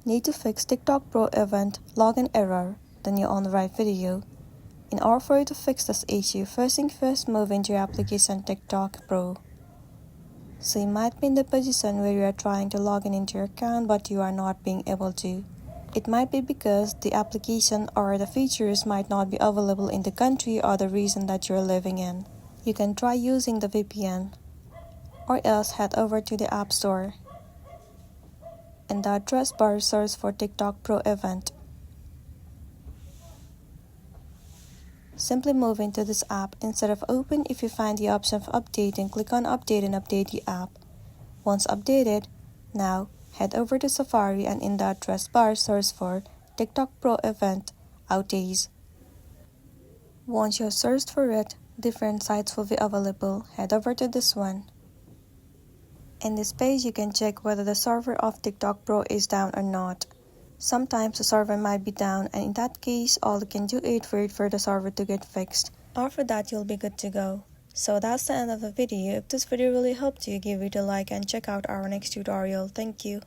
Need to fix TikTok Pro event login error, then you're on the right video. In order for you to fix this issue, first thing first, move into your application TikTok Pro. So you might be in the position where you are trying to log in into your account but you are not being able to. It might be because the application or the features might not be available in the country or the region that you're living in. You can try using the VPN or else head over to the App Store. In the address bar, search for TikTok Pro event. Simply move into this app. Instead of open, if you find the option of updating, click on update and update the app. Once updated, now head over to Safari and in the address bar, search for TikTok Pro event outage. Once you have searched for it, different sites will be available. Head over to this one. In this page, you can check whether the server of TikTok Pro is down or not. Sometimes the server might be down, and in that case, all you can do is wait for the server to get fixed. After that, you'll be good to go. So that's the end of the video. If this video really helped you, give it a like and check out our next tutorial. Thank you.